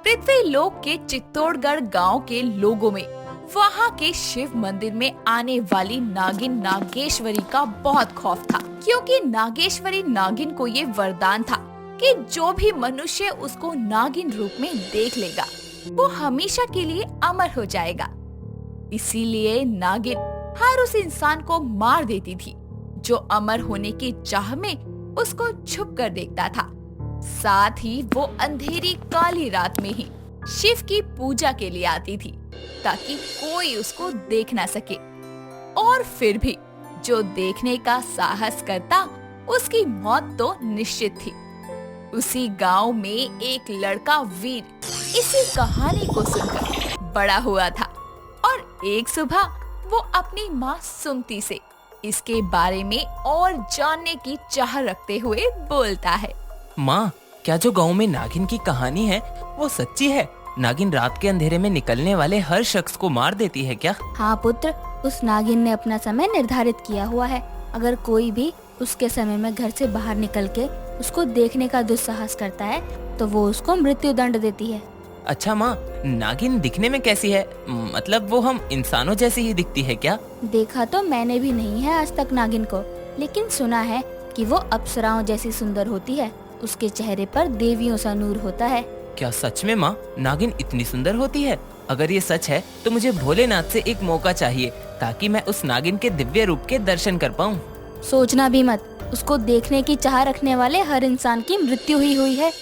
पृथ्वी लोक के चित्तौड़गढ़ गांव के लोगों में वहां के शिव मंदिर में आने वाली नागिन नागेश्वरी का बहुत खौफ था, क्योंकि नागेश्वरी नागिन को ये वरदान था कि जो भी मनुष्य उसको नागिन रूप में देख लेगा वो हमेशा के लिए अमर हो जाएगा। इसीलिए नागिन हर उस इंसान को मार देती थी जो अमर होने की चाह में उसको छुप कर देखता था। साथ ही वो अंधेरी काली रात में ही शिव की पूजा के लिए आती थी ताकि कोई उसको देख ना सके। और फिर भी जो देखने का साहस करता उसकी मौत तो निश्चित थी। उसी गांव में एक लड़का वीर इसी कहानी को सुनकर बड़ा हुआ था और एक सुबह वो अपनी माँ सुमति से इसके बारे में और जानने की चाह रखते हुए बोलता है। माँ, क्या जो गांव में नागिन की कहानी है वो सच्ची है? नागिन रात के अंधेरे में निकलने वाले हर शख्स को मार देती है क्या? हाँ पुत्र, उस नागिन ने अपना समय निर्धारित किया हुआ है। अगर कोई भी उसके समय में घर से बाहर निकल के उसको देखने का दुस्साहस करता है तो वो उसको मृत्यु दंड देती है। अच्छा माँ, नागिन दिखने में कैसी है? मतलब वो हम इंसानों जैसी ही दिखती है क्या? देखा तो मैंने भी नहीं है आज तक नागिन को, लेकिन सुना है कि वो अप्सराओं जैसी सुंदर होती है। उसके चेहरे पर देवियों सा नूर होता है। क्या सच में माँ, नागिन इतनी सुंदर होती है? अगर ये सच है तो मुझे भोलेनाथ से एक मौका चाहिए ताकि मैं उस नागिन के दिव्य रूप के दर्शन कर पाऊँ। सोचना भी मत, उसको देखने की चाह रखने वाले हर इंसान की मृत्यु ही हुई है।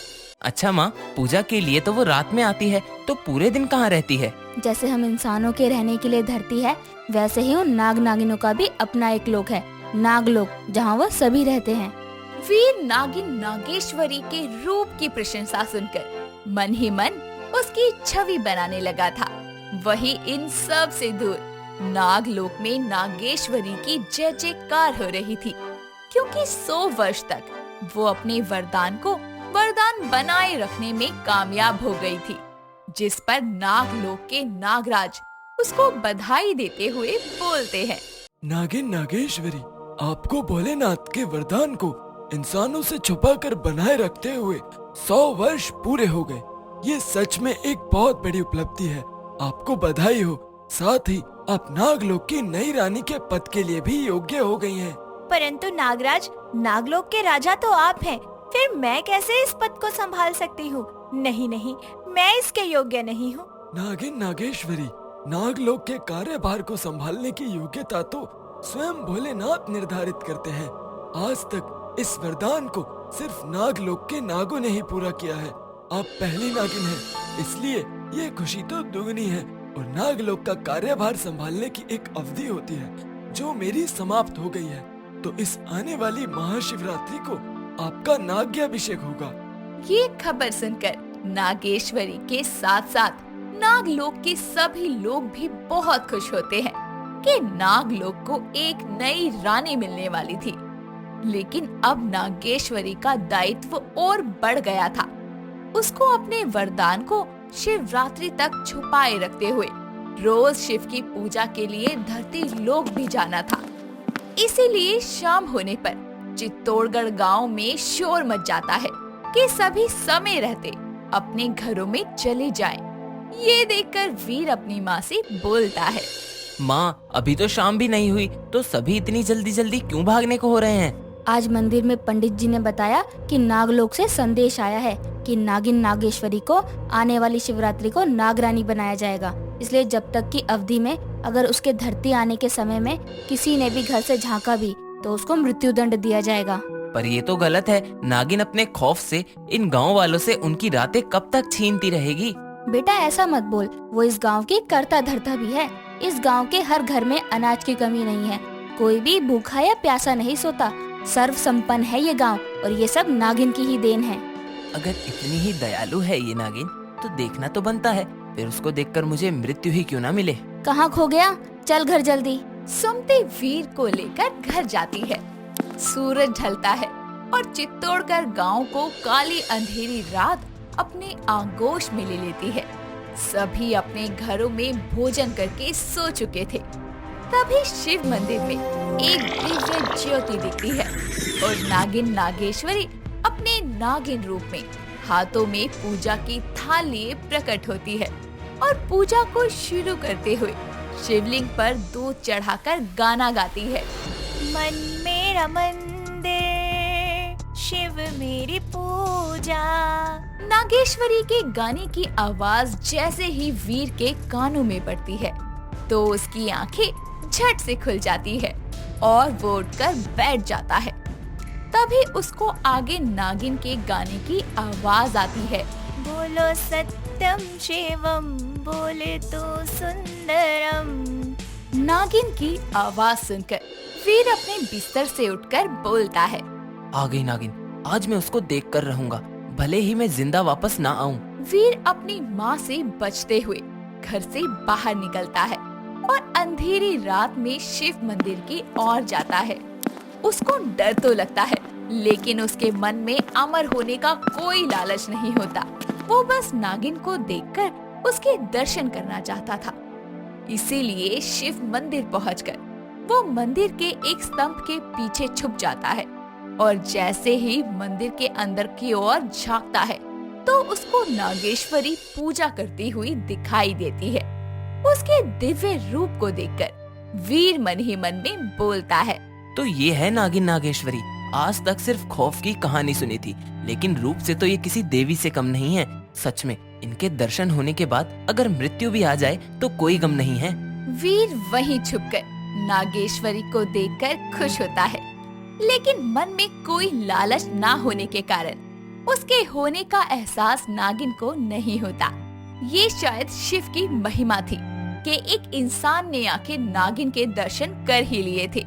अच्छा माँ, पूजा के लिए तो वो रात में आती है, तो पूरे दिन कहाँ रहती है? जैसे हम इंसानों के रहने के लिए धरती है, वैसे ही उन नाग नागिनों का भी अपना एक लोक है, नागलोक, जहाँ वह सभी रहते हैं। वीर नागिन नागेश्वरी के रूप की प्रशंसा सुनकर मन ही मन उसकी छवि बनाने लगा था। वही इन सब से दूर नागलोक में नागेश्वरी की जय जयकार हो रही थी, क्योंकि 100 वर्ष तक वो अपने वरदान को वरदान बनाए रखने में कामयाब हो गई थी, जिस पर नागलोक के नागराज उसको बधाई देते हुए बोलते हैं। नागिन नागेश्वरी, आपको भोलेनाथ के वरदान को इंसानों से छुपा कर बनाए रखते हुए 100 वर्ष पूरे हो गए। ये सच में एक बहुत बड़ी उपलब्धि है। आपको बधाई हो। साथ ही आप नागलोक की नई रानी के पद के लिए भी योग्य हो गई हैं। परंतु नागराज, नागलोक के राजा तो आप हैं, फिर मैं कैसे इस पद को संभाल सकती हूँ? नहीं नहीं, मैं इसके योग्य नहीं हूँ। नागिन नागेश्वरी, नागलोक के कार्यभार को संभालने की योग्यता तो स्वयं भोलेनाथ निर्धारित करते हैं। आज तक इस वरदान को सिर्फ नागलोक के नागों ने ही पूरा किया है। आप पहली नागिन हैं, इसलिए ये खुशी तो दुगनी है। और नागलोक का कार्यभार संभालने की एक अवधि होती है जो मेरी समाप्त हो गई है, तो इस आने वाली महाशिवरात्रि को आपका नाग्याभिषेक होगा। ये खबर सुनकर नागेश्वरी के साथ साथ नागलोक के सभी लोग भी बहुत खुश होते हैं कि नागलोक को एक नई रानी मिलने वाली थी। लेकिन अब नागेश्वरी का दायित्व और बढ़ गया था। उसको अपने वरदान को शिवरात्रि तक छुपाए रखते हुए रोज शिव की पूजा के लिए धरती लोक भी जाना था। इसीलिए शाम होने पर चित्तौड़गढ़ गांव में शोर मच जाता है कि सभी समय रहते अपने घरों में चले जाएं। ये देखकर वीर अपनी माँ से बोलता है। माँ, अभी तो शाम भी नहीं हुई, तो सभी इतनी जल्दी जल्दी क्यों भागने को हो रहे हैं? आज मंदिर में पंडित जी ने बताया कि नागलोक से संदेश आया है कि नागिन नागेश्वरी को आने वाली शिवरात्रि को नागरानी बनाया जाएगा। इसलिए जब तक की अवधि में अगर उसके धरती आने के समय में किसी ने भी घर से झांका भी तो उसको मृत्यु दंड दिया जाएगा। पर ये तो गलत है। नागिन अपने खौफ से इन गांव वालों से उनकी रातें कब तक छीनती रहेगी? बेटा ऐसा मत बोल, वो इस गांव की कर्ता धर्ता भी है। इस गांव के हर घर में अनाज की कमी नहीं है, कोई भी भूखा या प्यासा नहीं सोता। सर्व संपन्न है ये गांव और ये सब नागिन की ही देन है। अगर इतनी ही दयालु है ये नागिन तो देखना तो बनता है, फिर उसको देखकर मुझे मृत्यु ही क्यों ना मिले। कहाँ खो गया? चल घर जल्दी। सुमति वीर को लेकर घर जाती है। सूरज ढलता है और चित्तौड़गढ़ गांव को काली अंधेरी रात अपने आगोश में ले लेती है। सभी अपने घरों में भोजन करके सो चुके थे। तभी शिव मंदिर में एक दिव्य ज्योति दिखती है और नागिन नागेश्वरी अपने नागिन रूप में हाथों में पूजा की थाल लिए प्रकट होती है और पूजा को शुरू करते हुए शिवलिंग पर दूध चढ़ाकर गाना गाती है। मन मेरा मंदिर, शिव मेरी पूजा। नागेश्वरी के गाने की आवाज जैसे ही वीर के कानों में पड़ती है तो उसकी आंखें झट से खुल जाती है और वो उठकर बैठ जाता है। तभी उसको आगे नागिन के गाने की आवाज आती है। बोलो सत्यम शिवम, बोले तो सुंदरम। नागिन की आवाज सुनकर वीर अपने बिस्तर से उठकर बोलता है। आ गई नागिन, आज मैं उसको देख कर रहूंगा, भले ही मैं जिंदा वापस ना आऊं। वीर अपनी माँ से बचते हुए घर से बाहर निकलता है और अंधेरी रात में शिव मंदिर की ओर जाता है। उसको डर तो लगता है, लेकिन उसके मन में अमर होने का कोई लालच नहीं होता। वो बस नागिन को देखकर उसके दर्शन करना चाहता था। इसीलिए शिव मंदिर पहुंचकर वो मंदिर के एक स्तंभ के पीछे छुप जाता है और जैसे ही मंदिर के अंदर की ओर झांकता है तो उसको नागेश्वरी पूजा करती हुई दिखाई देती है। उसके दिव्य रूप को देखकर वीर मन ही मन में बोलता है। तो ये है नागिन नागेश्वरी। आज तक सिर्फ खौफ की कहानी सुनी थी, लेकिन रूप से तो ये किसी देवी से कम नहीं है। सच में इनके दर्शन होने के बाद अगर मृत्यु भी आ जाए तो कोई गम नहीं है। वीर वहीं छुपकर नागेश्वरी को देखकर खुश होता है, लेकिन मन में कोई लालच ना होने के कारण उसके होने का एहसास नागिन को नहीं होता। ये शायद शिव की महिमा थी कि एक इंसान ने आके नागिन के दर्शन कर ही लिए थे,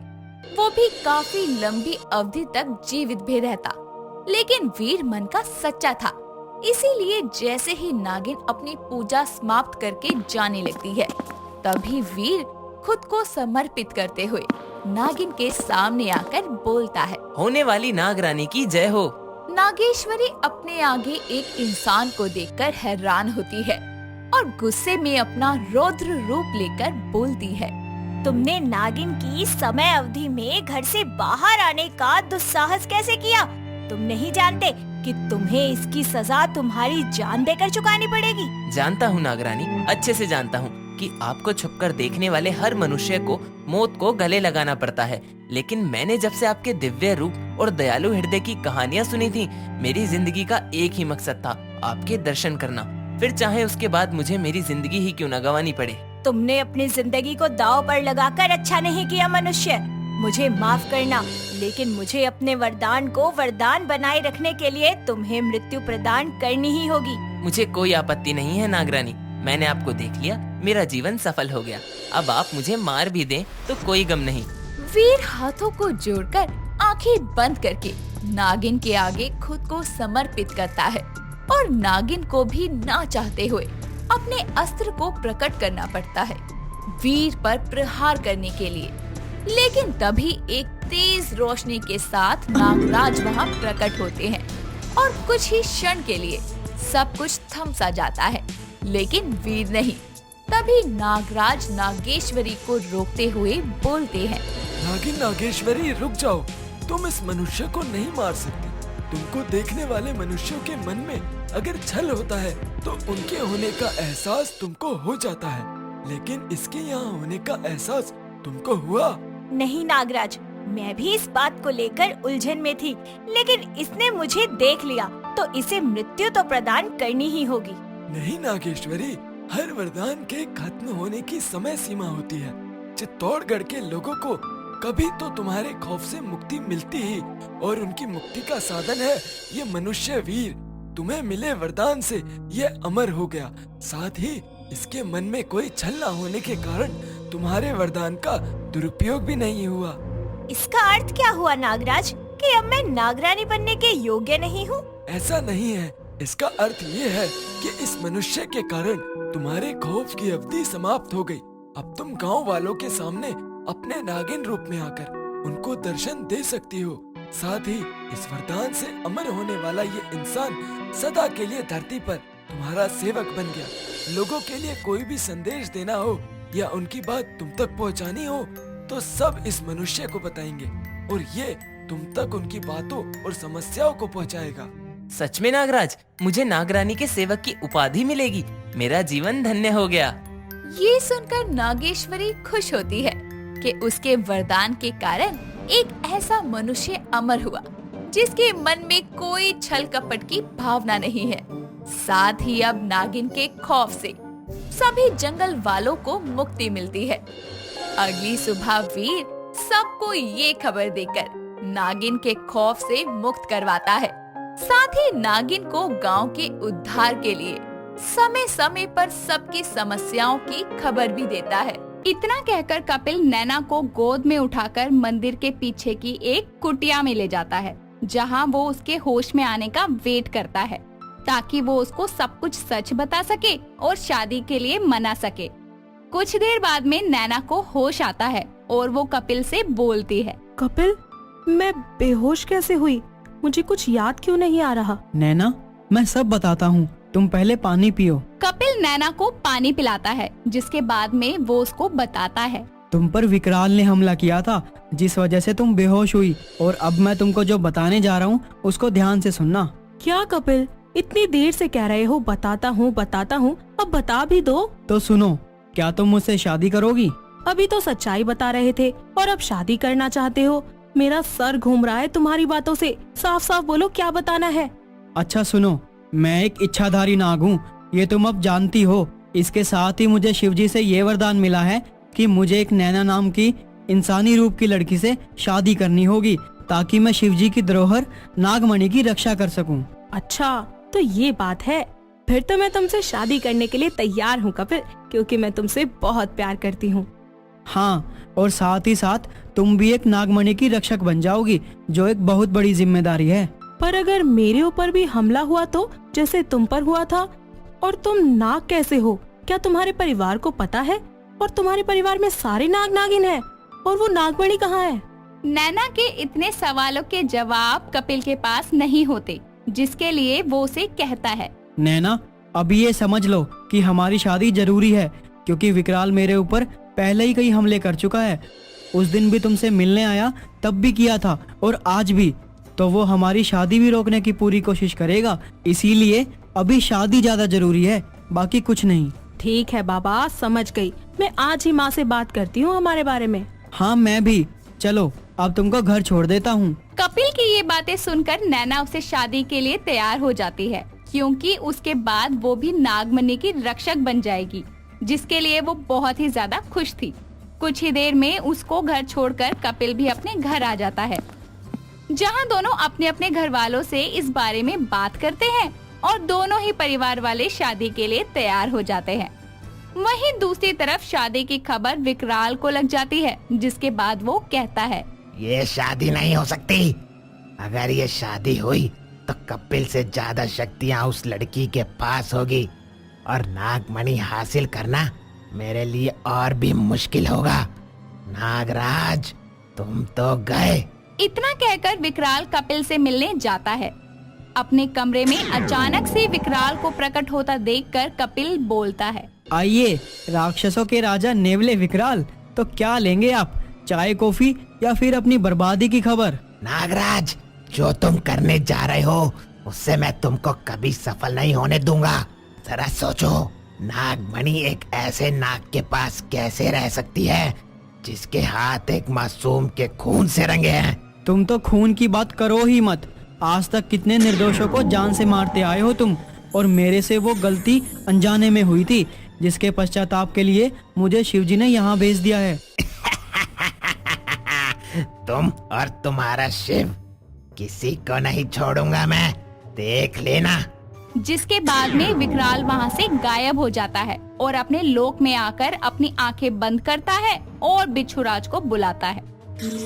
वो भी काफी लंबी अवधि तक जीवित भी रहता। लेकिन वीर मन का सच्चा था, इसीलिए जैसे ही नागिन अपनी पूजा समाप्त करके जाने लगती है, तभी वीर खुद को समर्पित करते हुए नागिन के सामने आकर बोलता है। होने वाली नागरानी की जय हो। नागेश्वरी अपने आगे एक इंसान को देखकर हैरान होती है और गुस्से में अपना रौद्र रूप लेकर बोलती है। तुमने नागिन की समय अवधि में घर से बाहर आने का दुस्साहस कैसे किया? तुम नहीं जानते कि तुम्हें इसकी सजा तुम्हारी जान देकर चुकानी पड़ेगी। जानता हूँ नागरानी, अच्छे से जानता हूँ कि आपको छुपकर देखने वाले हर मनुष्य को मौत को गले लगाना पड़ता है। लेकिन मैंने जब से आपके दिव्य रूप और दयालु हृदय की कहानियाँ सुनी थी, मेरी जिंदगी का एक ही मकसद था, आपके दर्शन करना। फिर चाहे उसके बाद मुझे मेरी जिंदगी ही क्यों न गंवानी पड़े। तुमने अपनी जिंदगी को दांव पर लगाकर अच्छा नहीं किया मनुष्य। मुझे माफ करना, लेकिन मुझे अपने वरदान को वरदान बनाए रखने के लिए तुम्हें मृत्यु प्रदान करनी ही होगी। मुझे कोई आपत्ति नहीं है नागरानी, मैंने आपको देख लिया, मेरा जीवन सफल हो गया। अब आप मुझे मार भी दें तो कोई गम नहीं। वीर हाथों को जोड़कर आंखें बंद करके नागिन के आगे खुद को समर्पित करता है और नागिन को भी ना चाहते हुए अपने अस्त्र को प्रकट करना पड़ता है वीर पर प्रहार करने के लिए। लेकिन तभी एक तेज रोशनी के साथ नागराज वहां प्रकट होते हैं और कुछ ही क्षण के लिए सब कुछ थम सा जाता है, लेकिन वीर नहीं। तभी नागराज नागेश्वरी को रोकते हुए बोलते हैं। नागिन नागेश्वरी रुक जाओ, तुम इस मनुष्य को नहीं मार सकती। तुमको देखने वाले मनुष्यों के मन में अगर छल होता है तो उनके होने का एहसास तुमको हो जाता है, लेकिन इसके यहाँ होने का एहसास तुमको हुआ नहीं नागराज, मैं भी इस बात को लेकर उलझन में थी, लेकिन इसने मुझे देख लिया तो इसे मृत्यु तो प्रदान करनी ही होगी। नहीं नागेश्वरी, हर वरदान के खत्म होने की समय सीमा होती है। चित्तौड़गढ़ के लोगों को कभी तो तुम्हारे खौफ से मुक्ति मिलती ही, और उनकी मुक्ति का साधन है ये मनुष्य वीर। तुम्हें मिले वरदान से ये अमर हो गया, साथ ही इसके मन में कोई छल न होने के कारण तुम्हारे वरदान का दुरुपयोग भी नहीं हुआ। इसका अर्थ क्या हुआ नागराज कि अब मैं नागरानी बनने के योग्य नहीं हूँ? ऐसा नहीं है, इसका अर्थ ये है कि इस मनुष्य के कारण तुम्हारे खौफ की अवधि समाप्त हो गई। अब तुम गांव वालों के सामने अपने नागिन रूप में आकर उनको दर्शन दे सकती हो। साथ ही इस वरदान से अमर होने वाला ये इंसान सदा के लिए धरती पर तुम्हारा सेवक बन गया। लोगों के लिए कोई भी संदेश देना हो या उनकी बात तुम तक पहुंचानी हो तो सब इस मनुष्य को बताएंगे और ये तुम तक उनकी बातों और समस्याओं को पहुंचाएगा। सच में नागराज, मुझे नागरानी के सेवक की उपाधि मिलेगी। मेरा जीवन धन्य हो गया। ये सुनकर नागेश्वरी खुश होती है कि उसके वरदान के कारण एक ऐसा मनुष्य अमर हुआ जिसके मन में कोई छल कपट की भावना नहीं है। साथ ही अब नागिन के खौफ से सभी जंगल वालों को मुक्ति मिलती है। अगली सुबह वीर सबको ये खबर देकर नागिन के खौफ से मुक्त करवाता है। साथ ही नागिन को गांव के उद्धार के लिए समय समय पर सबकी समस्याओं की खबर भी देता है। इतना कहकर कपिल नैना को गोद में उठाकर मंदिर के पीछे की एक कुटिया में ले जाता है, जहां वो उसके होश में आने का वेट करता है ताकि वो उसको सब कुछ सच बता सके और शादी के लिए मना सके। कुछ देर बाद में नैना को होश आता है और वो कपिल से बोलती है। कपिल, मैं बेहोश कैसे हुई? मुझे कुछ याद क्यों नहीं आ रहा? नैना, मैं सब बताता हूँ, तुम पहले पानी पियो। कपिल नैना को पानी पिलाता है, जिसके बाद में वो उसको बताता है। तुम पर विकराल ने हमला किया था, जिस वजह से तुम बेहोश हुई। और अब मैं तुमको जो बताने जा रहा हूँ उसको ध्यान से सुनना। क्या कपिल, इतनी देर से कह रहे हो बताता हूँ, अब बता भी दो। तो सुनो, क्या तुम मुझसे शादी करोगी? अभी तो सच्चाई बता रहे थे और अब शादी करना चाहते हो? मेरा सर घूम रहा है तुम्हारी बातों से। साफ साफ बोलो, क्या बताना है? अच्छा सुनो, मैं एक इच्छाधारी नाग हूँ, ये तुम अब जानती हो। इसके साथ ही मुझे शिवजी से ये वरदान मिला है कि मुझे एक नैना नाम की इंसानी रूप की लड़की से शादी करनी होगी, ताकि मैं शिवजी की धरोहर नागमणि की रक्षा कर सकूं। अच्छा, तो ये बात है। फिर तो मैं तुमसे शादी करने के लिए तैयार हूँ कपिल, क्योंकि मैं तुमसे बहुत प्यार करती हूँ। हाँ, और साथ ही साथ तुम भी एक नागमणि की रक्षक बन जाओगी, जो एक बहुत बड़ी जिम्मेदारी है। पर अगर मेरे ऊपर भी हमला हुआ तो, जैसे तुम पर हुआ था? और तुम नाग कैसे हो? क्या तुम्हारे परिवार को पता है? और तुम्हारे परिवार में सारे नाग नागिन हैं? और वो नागमणि कहाँ है? नैना के इतने सवालों के जवाब कपिल के पास नहीं होते, जिसके लिए वो उसे कहता है। नैना, अभी ये समझ लो कि हमारी शादी जरूरी है, क्योंकि विकराल मेरे ऊपर पहले ही कई हमले कर चुका है। उस दिन भी तुमसे मिलने आया, तब भी किया था, और आज भी। तो वो हमारी शादी भी रोकने की पूरी कोशिश करेगा। इसीलिए अभी शादी ज्यादा जरूरी है, बाकी कुछ नहीं। ठीक है बाबा, समझ गई। मैं आज ही माँ से बात करती हूँ हमारे बारे में। हाँ, मैं भी। चलो, अब तुमको घर छोड़ देता हूँ। कपिल की ये बातें सुनकर नैना उसे शादी के लिए तैयार हो जाती है, क्योंकि उसके बाद वो भी नागमणि की रक्षक बन जाएगी, जिसके लिए वो बहुत ही ज्यादा खुश थी। कुछ ही देर में उसको घर छोड़कर कपिल भी अपने घर आ जाता है, जहां दोनों अपने अपने घर वालों से इस बारे में बात करते हैं और दोनों ही परिवार वाले शादी के लिए तैयार हो जाते हैं। वहीं दूसरी तरफ शादी की खबर विकराल को लग जाती है, जिसके बाद वो कहता है, ये शादी नहीं हो सकती। अगर ये शादी हुई तो कपिल से ज्यादा शक्तियां उस लड़की के पास होगी, और नागमणि हासिल करना मेरे लिए और भी मुश्किल होगा। नागराज, तुम तो गए। इतना कहकर विकराल कपिल से मिलने जाता है। अपने कमरे में अचानक से विकराल को प्रकट होता देखकर कपिल बोलता है। आइए, राक्षसों के राजा नेवले विकराल, तो क्या लेंगे आप? चाय, कॉफी या फिर अपनी बर्बादी की खबर? नागराज, जो तुम करने जा रहे हो उससे मैं तुमको कभी सफल नहीं होने दूंगा। जरा सोचो, नागमणि एक ऐसे नाग के पास कैसे रह सकती है जिसके हाथ एक मासूम के खून से रंगे हैं। तुम तो खून की बात करो ही मत। आज तक कितने निर्दोषों को जान से मारते आए हो तुम, और मेरे से वो गलती अनजाने में हुई थी, जिसके पश्चाताप के लिए मुझे शिवजी ने यहाँ भेज दिया है। तुम और तुम्हारा शिव, किसी को नहीं छोड़ूंगा मैं, देख लेना। जिसके बाद में विकराल वहाँ से गायब हो जाता है और अपने लोक में आकर अपनी आंखें बंद करता है और बिच्छूराज को बुलाता है।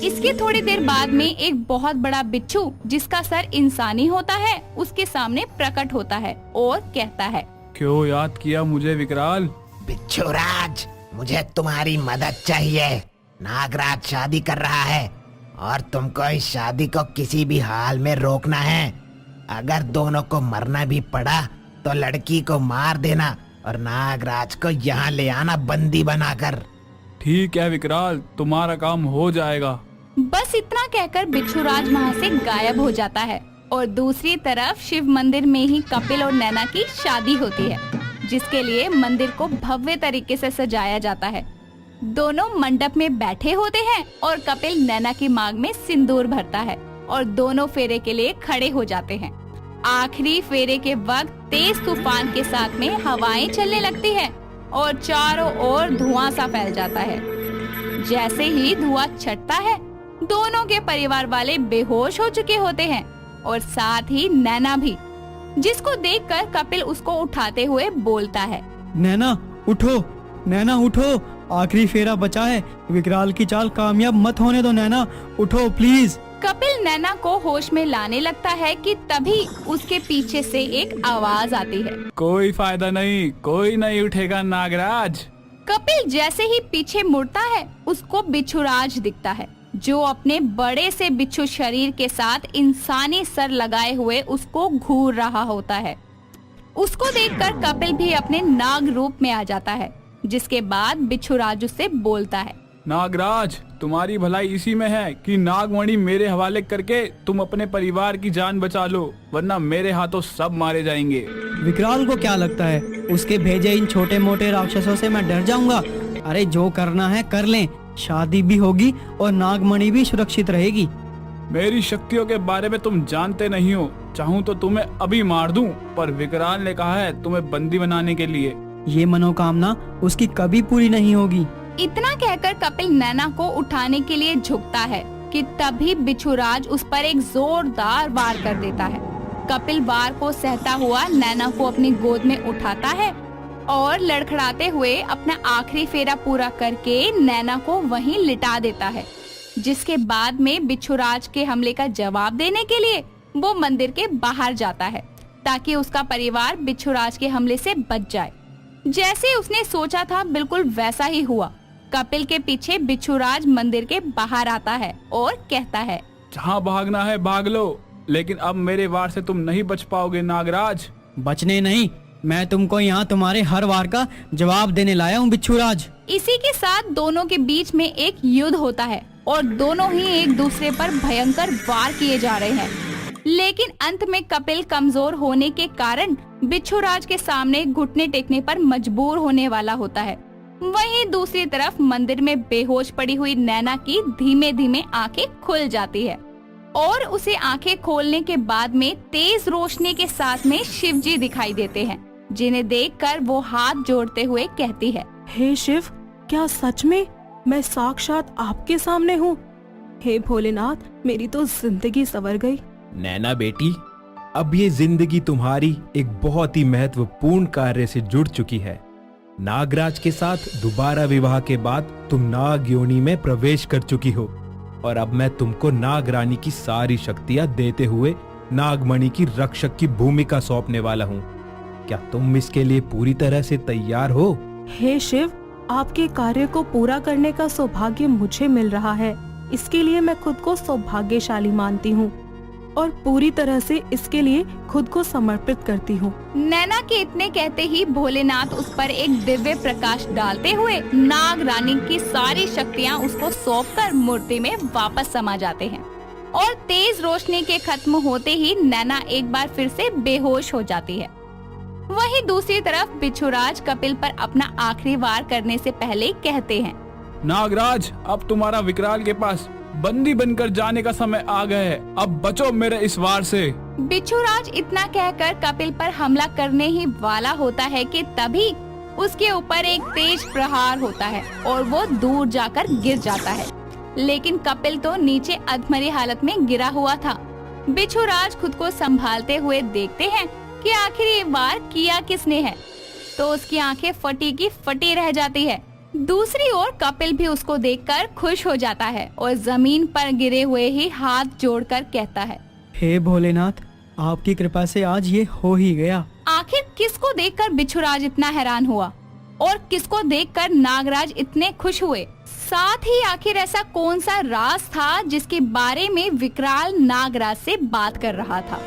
इसके थोड़ी देर बाद में एक बहुत बड़ा बिच्छू, जिसका सर इंसानी होता है, उसके सामने प्रकट होता है और कहता है, क्यों याद किया मुझे विकराल? बिच्छूराज, मुझे तुम्हारी मदद चाहिए। नागराज शादी कर रहा है और तुमको इस शादी को किसी भी हाल में रोकना है। अगर दोनों को मरना भी पड़ा तो लड़की को मार देना और नागराज को यहाँ ले आना बंदी बनाकर। ठीक है विकराल, तुम्हारा काम हो जाएगा। बस इतना कहकर बिच्छूराज वहाँ से गायब हो जाता है और दूसरी तरफ शिव मंदिर में ही कपिल और नैना की शादी होती है, जिसके लिए मंदिर को भव्य तरीके से सजाया जाता है। दोनों मंडप में बैठे होते हैं और कपिल नैना की मांग में सिंदूर भरता है और दोनों फेरे के लिए खड़े हो जाते हैं। आखिरी फेरे के वक्त तेज तूफान के साथ में हवाएं चलने लगती है और चारों ओर धुआं सा फैल जाता है। जैसे ही धुआं छटता है, दोनों के परिवार वाले बेहोश हो चुके होते हैं और साथ ही नैना भी, जिसको देखकर कपिल उसको उठाते हुए बोलता है, नैना उठो, नैना उठो, आखिरी फेरा बचा है, विकराल की चाल कामयाब मत होने दो नैना, उठो प्लीज। कपिल नैना को होश में लाने लगता है कि तभी उसके पीछे से एक आवाज आती है, कोई फायदा नहीं, कोई नहीं उठेगा नागराज। कपिल जैसे ही पीछे मुड़ता है, उसको बिच्छूराज दिखता है, जो अपने बड़े से बिच्छू शरीर के साथ इंसानी सर लगाए हुए उसको घूर रहा होता है। उसको देखकर कपिल भी अपने नाग रूप में आ जाता है, जिसके बाद बिच्छूराज उससे बोलता है, नागराज, तुम्हारी भलाई इसी में है कि नागमणि मेरे हवाले करके तुम अपने परिवार की जान बचा लो, वरना मेरे हाथों सब मारे जाएंगे। विकराल को क्या लगता है उसके भेजे इन छोटे मोटे राक्षसों से मैं डर जाऊंगा? अरे जो करना है कर लें, शादी भी होगी और नागमणि भी सुरक्षित रहेगी। मेरी शक्तियों के बारे में तुम जानते नहीं हो, चाहूँ तो तुम्हें अभी मार दूं, पर विकराल ने कहा है तुम्हें बंदी बनाने के लिए। ये मनोकामना उसकी कभी पूरी नहीं होगी। इतना कहकर कपिल नैना को उठाने के लिए झुकता है कि तभी बिच्छूराज उस पर एक जोरदार वार कर देता है। कपिल वार को सहता हुआ नैना को अपनी गोद में उठाता है और लड़खड़ाते हुए अपना आखिरी फेरा पूरा करके नैना को वहीं लिटा देता है, जिसके बाद में बिच्छूराज के हमले का जवाब देने के लिए वो मंदिर के बाहर जाता है, ताकि उसका परिवार बिच्छूराज के हमले से बच जाए। जैसे उसने सोचा था बिल्कुल वैसा ही हुआ। कपिल के पीछे बिच्छूराज मंदिर के बाहर आता है और कहता है, जहाँ भागना है भाग लो, लेकिन अब मेरे वार से तुम नहीं बच पाओगे नागराज। बचने नहीं, मैं तुमको यहाँ तुम्हारे हर वार का जवाब देने लाया हूँ बिच्छूराज। इसी के साथ दोनों के बीच में एक युद्ध होता है और दोनों ही एक दूसरे पर भयंकर वार किए जा रहे हैं, लेकिन अंत में कपिल कमजोर होने के कारण बिच्छूराज के सामने घुटने टेकने पर मजबूर होने वाला होता है। वहीं दूसरी तरफ मंदिर में बेहोश पड़ी हुई नैना की धीमे धीमे आंखें खुल जाती है और उसे आंखें खोलने के बाद में तेज रोशनी के साथ में शिवजी दिखाई देते हैं, जिन्हें देखकर वो हाथ जोड़ते हुए कहती है, हे शिव, क्या सच में मैं साक्षात आपके सामने हूँ? हे भोलेनाथ, मेरी तो जिंदगी संवर गई। नैना बेटी, अब ये जिंदगी तुम्हारी एक बहुत ही महत्वपूर्ण कार्य से जुड़ चुकी है। नागराज के साथ दोबारा विवाह के बाद तुम नाग योनि में प्रवेश कर चुकी हो और अब मैं तुमको नागरानी की सारी शक्तियां देते हुए नागमणि की रक्षक की भूमिका सौंपने वाला हूँ। क्या तुम इसके लिए पूरी तरह से तैयार हो? हे शिव, आपके कार्य को पूरा करने का सौभाग्य मुझे मिल रहा है, इसके लिए मैं खुद को सौभाग्यशाली मानती हूँ और पूरी तरह से इसके लिए खुद को समर्पित करती हूँ। नैना के इतने कहते ही भोलेनाथ उस पर एक दिव्य प्रकाश डालते हुए नाग रानी की सारी शक्तियाँ उसको सौंपकर मूर्ति में वापस समा जाते हैं और तेज रोशनी के खत्म होते ही नैना एक बार फिर से बेहोश हो जाती है। वहीं दूसरी तरफ बिच्छूराज कपिल पर अपना आखिरी वार करने से पहले कहते हैं, नागराज, अब तुम्हारा विकराल के पास बंदी बनकर जाने का समय आ गया है, अब बचो मेरे इस वार से। बिच्छूराज इतना कहकर कपिल पर हमला करने ही वाला होता है कि तभी उसके ऊपर एक तेज प्रहार होता है और वो दूर जाकर गिर जाता है, लेकिन कपिल तो नीचे अधमरी हालत में गिरा हुआ था। बिच्छूराज खुद को संभालते हुए देखते हैं कि आखिर ये वार किया किसने है, तो उसकी आंखें फटी की फटी रह जाती है। दूसरी ओर कपिल भी उसको देखकर खुश हो जाता है और जमीन पर गिरे हुए ही हाथ जोड़कर कहता है, हे भोलेनाथ, आपकी कृपा से आज ये हो ही गया। आखिर किसको देखकर बिच्छूराज इतना हैरान हुआ और किसको देखकर नागराज इतने खुश हुए? साथ ही आखिर ऐसा कौन सा राज था जिसके बारे में विकराल नागराज से बात कर रहा था?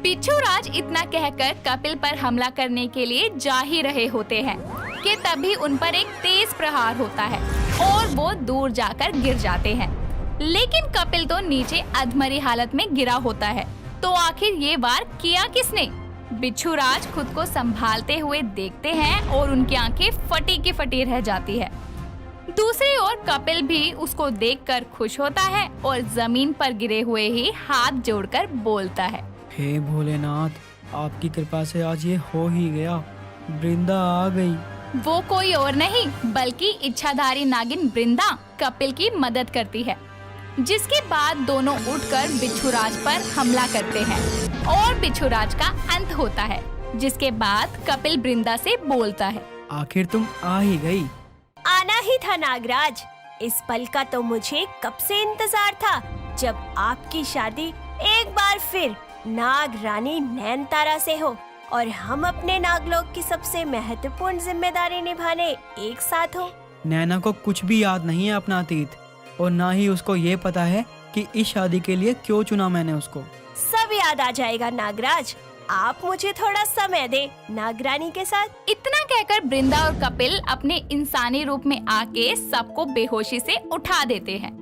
बिच्छूराज इतना कहकर कपिल पर हमला करने के लिए जा ही रहे होते हैं कि तभी उन पर एक तेज प्रहार होता है और वो दूर जाकर गिर जाते हैं, लेकिन कपिल तो नीचे अधमरी हालत में गिरा होता है। तो आखिर ये वार किया किसने? बिच्छूराज खुद को संभालते हुए देखते हैं और उनकी आंखें फटी की फटी रह जाती है। दूसरी ओर कपिल भी उसको देखकर खुश होता है और जमीन पर गिरे हुए ही हाथ जोड़कर बोलता है, हे भोलेनाथ, आपकी कृपा से आज ये हो ही गया, वृंदा आ गई। वो कोई और नहीं बल्कि इच्छाधारी नागिन वृंदा कपिल की मदद करती है, जिसके बाद दोनों उठकर बिच्छूराज पर हमला करते हैं और बिच्छूराज का अंत होता है। जिसके बाद कपिल वृंदा से बोलता है, आखिर तुम आ ही गई। आना ही था नागराज। इस पल का तो मुझे कब से इंतजार था, जब आपकी शादी एक बार फिर नाग रानी नैनतारा से हो और हम अपने नागलोक की सबसे महत्वपूर्ण जिम्मेदारी निभाने एक साथ हो। नैना को कुछ भी याद नहीं है अपना अतीत, और ना ही उसको ये पता है कि इस शादी के लिए क्यों चुना मैंने उसको। सब याद आ जाएगा नागराज, आप मुझे थोड़ा समय दे नागरानी के साथ। इतना कहकर वृंदा और कपिल अपने इंसानी रूप में आके सबको बेहोशी से उठा देते हैं।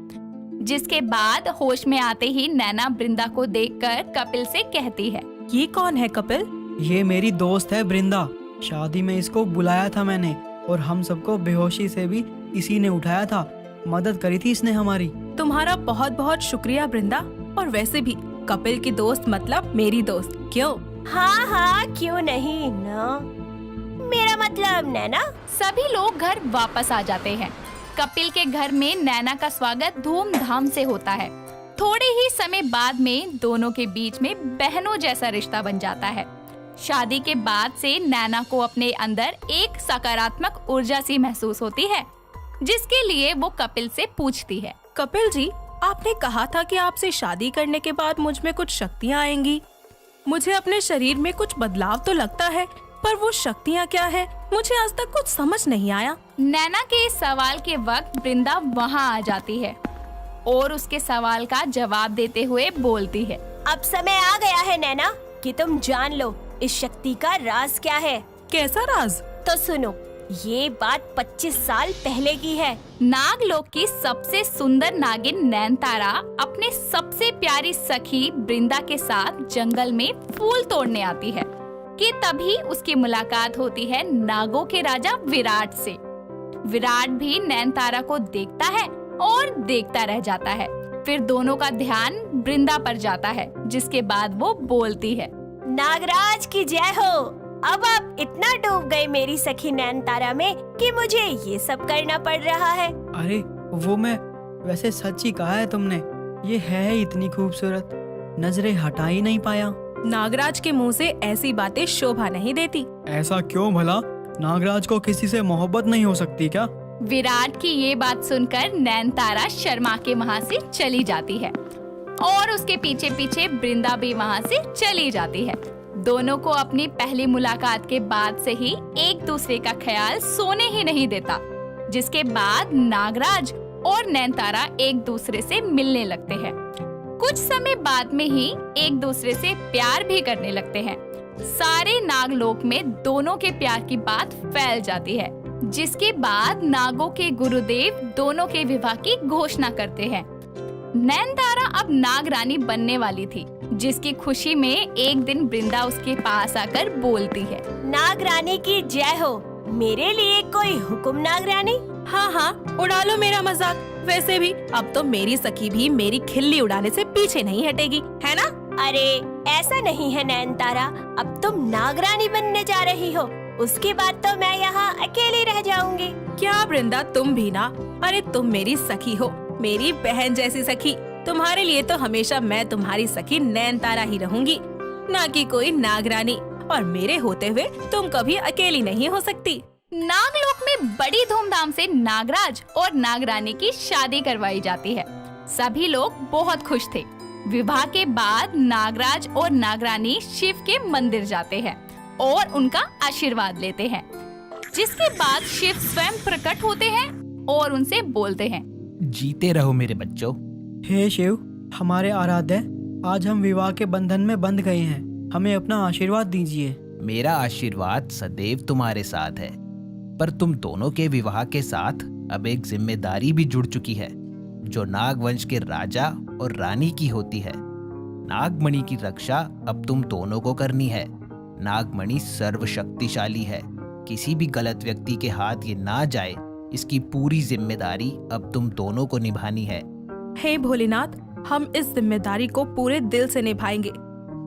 जिसके बाद होश में आते ही नैना वृंदा को देखकर कपिल से कहती है, ये कौन है कपिल? ये मेरी दोस्त है वृंदा। शादी में इसको बुलाया था मैंने, और हम सबको बेहोशी से भी इसी ने उठाया था। मदद करी थी इसने हमारी। तुम्हारा बहुत बहुत शुक्रिया वृंदा। और वैसे भी कपिल की दोस्त मतलब मेरी दोस्त, क्यों? हाँ हाँ क्यों नहीं ना, मेरा मतलब नैना। सभी लोग घर वापस आ जाते हैं। कपिल के घर में नैना का स्वागत धूमधाम से होता है। थोड़े ही समय बाद में दोनों के बीच में बहनों जैसा रिश्ता बन जाता है। शादी के बाद से नैना को अपने अंदर एक सकारात्मक ऊर्जा सी महसूस होती है, जिसके लिए वो कपिल से पूछती है, कपिल जी, आपने कहा था कि आपसे शादी करने के बाद मुझ में कुछ शक्तियाँ आएंगी। मुझे अपने शरीर में कुछ बदलाव तो लगता है, पर वो शक्तियाँ क्या है मुझे आज तक कुछ समझ नहीं आया। नैना के इस सवाल के वक्त वृंदा वहाँ आ जाती है और उसके सवाल का जवाब देते हुए बोलती है, अब समय आ गया है नैना कि तुम जान लो इस शक्ति का राज क्या है। कैसा राज? तो सुनो, ये बात 25 साल पहले की है। नागलोक की सबसे सुंदर नागिन नैनतारा अपने सबसे प्यारी सखी वृंदा के साथ जंगल में फूल तोड़ने आती है कि तभी उसकी मुलाकात होती है नागों के राजा विराट से। विराट भी नैनतारा को देखता है और देखता रह जाता है। फिर दोनों का ध्यान वृंदा पर जाता है, जिसके बाद वो बोलती है, नागराज की जय हो। अब आप इतना डूब गए मेरी सखी नैनतारा में कि मुझे ये सब करना पड़ रहा है। अरे वो मैं वैसे सच ही कहा है तुमने, ये है इतनी खूबसूरत, नजरें हटा ही नहीं पाया। नागराज के मुंह से ऐसी बातें शोभा नहीं देती। ऐसा क्यों भला? नागराज को किसी से मोहब्बत नहीं हो सकती क्या? विराट की ये बात सुनकर नैनतारा शर्मा के वहाँ से चली जाती है और उसके पीछे पीछे वृंदा भी वहाँ से चली जाती है। दोनों को अपनी पहली मुलाकात के बाद से ही एक दूसरे का ख्याल सोने ही नहीं देता, जिसके बाद नागराज और नैनतारा एक दूसरे से मिलने लगते हैं। कुछ समय बाद में ही एक दूसरे से प्यार भी करने लगते हैं। सारे नागलोक में दोनों के प्यार की बात फैल जाती है, जिसके बाद नागों के गुरुदेव दोनों के विवाह की घोषणा करते हैं। नैनतारा अब नागरानी बनने वाली थी, जिसकी खुशी में एक दिन वृंदा उसके पास आकर बोलती है, नागरानी की जय हो। मेरे लिए कोई हुक्म नागरानी? हाँ हाँ, उड़ा लो मेरा मजाक। वैसे भी अब तो मेरी सखी भी मेरी खिल्ली उड़ाने से पीछे नहीं हटेगी, है ना? अरे ऐसा नहीं है नैनतारा, अब तुम नागरानी बनने जा रही हो, उसके बाद तो मैं यहाँ अकेली रह जाऊंगी। क्या वृंदा, तुम भी ना? अरे तुम मेरी सखी हो, मेरी बहन जैसी सखी। तुम्हारे लिए तो हमेशा मैं तुम्हारी सखी नैनतारा ही रहूंगी, ना कि कोई नागरानी। और मेरे होते हुए तुम कभी अकेली नहीं हो सकती। नागलोक में बड़ी धूमधाम से नागराज और नागरानी की शादी करवाई जाती है। सभी लोग बहुत खुश थे। विवाह के बाद नागराज और नागरानी शिव के मंदिर जाते हैं और उनका आशीर्वाद लेते हैं, जिसके बाद शिव स्वयं प्रकट होते हैं और उनसे बोलते हैं, जीते रहो मेरे बच्चों। हे शिव, हमारे आराध्य, आज हम विवाह के बंधन में बंध गए हैं, हमें अपना आशीर्वाद दीजिए। मेरा आशीर्वाद सदैव तुम्हारे साथ है, पर तुम दोनों के विवाह के साथ अब एक जिम्मेदारी भी जुड़ चुकी है, जो नागवंश के राजा और रानी की होती है। नागमणि की रक्षा अब तुम दोनों को करनी है। नागमणि सर्वशक्तिशाली है, किसी भी गलत व्यक्ति के हाथ ये ना जाए, इसकी पूरी जिम्मेदारी अब तुम दोनों को निभानी है। हे भोलेनाथ, हम इस जिम्मेदारी को पूरे दिल से निभाएंगे।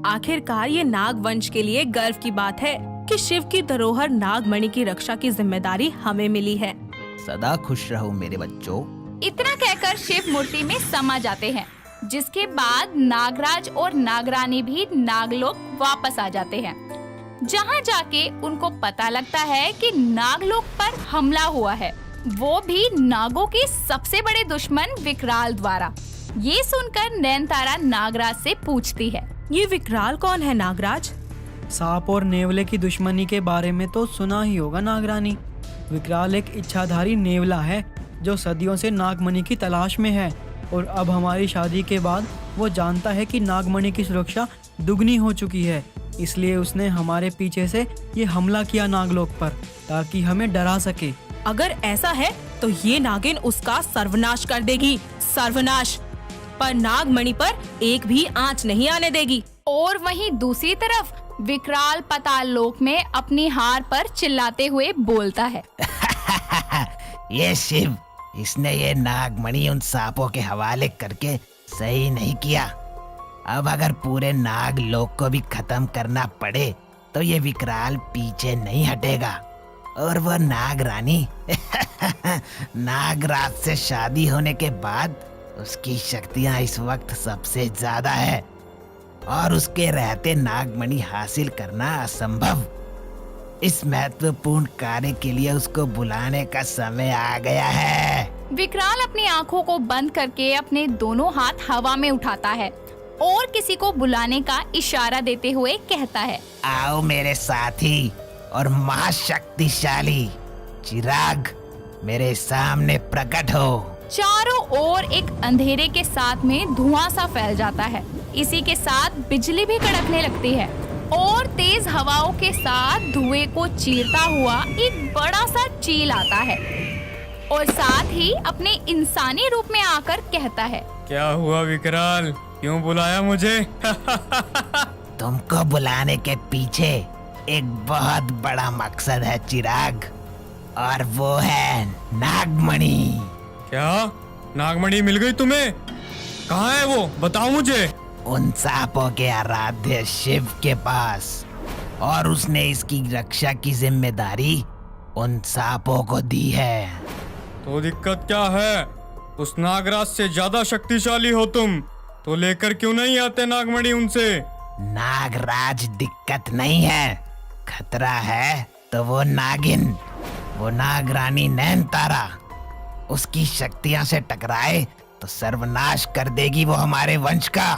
आखिरकार ये नागवंश के लिए गर्व की बात है कि शिव की धरोहर नागमणि की रक्षा की जिम्मेदारी हमें मिली है। सदा खुश रहो मेरे बच्चों। इतना कहकर शिव मूर्ति में समा जाते हैं, जिसके बाद नागराज और नागरानी भी नागलोक वापस आ जाते हैं, जहां जाके उनको पता लगता है कि नागलोक पर हमला हुआ है, वो भी नागों के सबसे बड़े दुश्मन विकराल द्वारा। ये सुनकर नैनतारा नागराज से पूछती है, ये विकराल कौन है नागराज? सांप और नेवले की दुश्मनी के बारे में तो सुना ही होगा नागरानी। विकराल एक इच्छाधारी नेवला है जो सदियों से नागमणि की तलाश में है, और अब हमारी शादी के बाद वो जानता है कि नागमणि की सुरक्षा दुगनी हो चुकी है, इसलिए उसने हमारे पीछे से ये हमला किया नागलोक पर, ताकि हमें डरा सके। अगर ऐसा है तो ये नागिन उसका सर्वनाश कर देगी। सर्वनाश! पर नागमणि पर एक भी आंच नहीं आने देगी। और वहीं दूसरी तरफ विकराल पाताल लोक में अपनी हार पर चिल्लाते हुए बोलता है, ये शिव, इसने ये नागमणि उन सांपों के हवाले करके सही नहीं किया। अब अगर पूरे नागलोक को भी खत्म करना पड़े तो ये विकराल पीछे नहीं हटेगा। और वो नागरानी नागराज से शादी होने के बाद उसकी शक्तियां इस वक्त सबसे ज्यादा है, और उसके रहते नागमणि हासिल करना असंभव। इस महत्वपूर्ण कार्य के लिए उसको बुलाने का समय आ गया है। विकराल अपनी आंखों को बंद करके अपने दोनों हाथ हवा में उठाता है और किसी को बुलाने का इशारा देते हुए कहता है, आओ मेरे साथी और महाशक्तिशाली चिराग, मेरे सामने प्रकट हो। चारों ओर एक अंधेरे के साथ में धुआं सा फैल जाता है। इसी के साथ बिजली भी कड़कने लगती है और तेज हवाओं के साथ धुएं को चीरता हुआ एक बड़ा सा चील आता है और साथ ही अपने इंसानी रूप में आकर कहता है, क्या हुआ विकराल, क्यों बुलाया मुझे? तुमको बुलाने के पीछे एक बहुत बड़ा मकसद है चिराग, और वो है नागमणि। क्या नागमणि मिल गई तुम्हें? कहाँ है वो, बताओ मुझे। उन सांपों के आराध्य शिव के पास, और उसने इसकी रक्षा की जिम्मेदारी उन सांपों को दी है। तो दिक्कत क्या है? उस नागराज से ज्यादा शक्तिशाली हो तुम, तो लेकर क्यों नहीं आते नागमणि उनसे? नागराज दिक्कत नहीं है, खतरा है तो वो नागिन, वो नागरानी नैनतारा। उसकी शक्तियां से टकराए तो सर्वनाश कर देगी वो हमारे वंश का।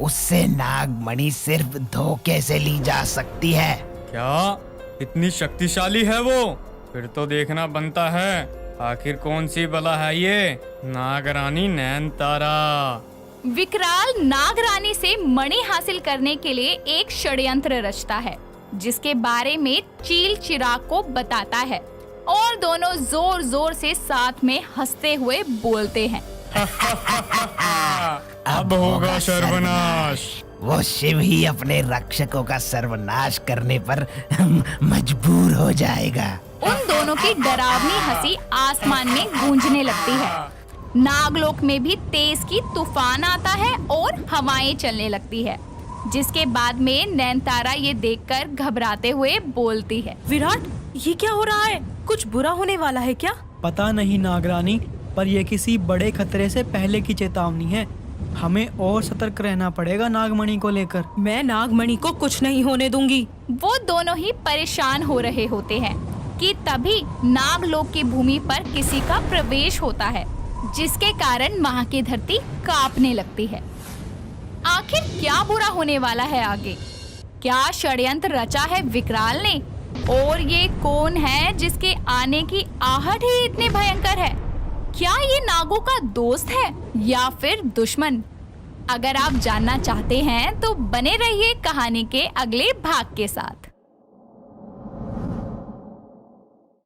उससे नागमणि सिर्फ धोखे से ली जा सकती है। क्या इतनी शक्तिशाली है वो? फिर तो देखना बनता है आखिर कौन सी बला है ये नागरानी नैनतारा। विकराल नागरानी से मणि हासिल करने के लिए एक षड्यंत्र रचता है, जिसके बारे में चील चिराग को बताता है, और दोनों जोर जोर से साथ में हंसते हुए बोलते हैं, अब होगा सर्वनाश। वो शिव ही अपने रक्षकों का सर्वनाश करने पर मजबूर हो जाएगा। उन दोनों की डरावनी हंसी आसमान में गूंजने लगती है। नागलोक में भी तेज की तूफान आता है और हवाएं चलने लगती है, जिसके बाद में नैनतारा ये देखकर घबराते हुए बोलती है, विराट, ये क्या हो रहा है? कुछ बुरा होने वाला है क्या? पता नहीं नागरानी, पर यह किसी बड़े खतरे से पहले की चेतावनी है। हमें और सतर्क रहना पड़ेगा नागमणि को लेकर। मैं नागमणि को कुछ नहीं होने दूंगी। वो दोनों ही परेशान हो रहे होते हैं कि तभी नागलोक की भूमि पर किसी का प्रवेश होता है, जिसके कारण वहाँ की धरती कांपने लगती है। आखिर क्या बुरा होने वाला है आगे? क्या षड्यंत्र रचा है विकराल ने? और ये कौन है जिसके आने की आहट ही इतनी भयंकर है? क्या ये नागों का दोस्त है या फिर दुश्मन? अगर आप जानना चाहते हैं तो बने रहिए कहानी के अगले भाग के साथ।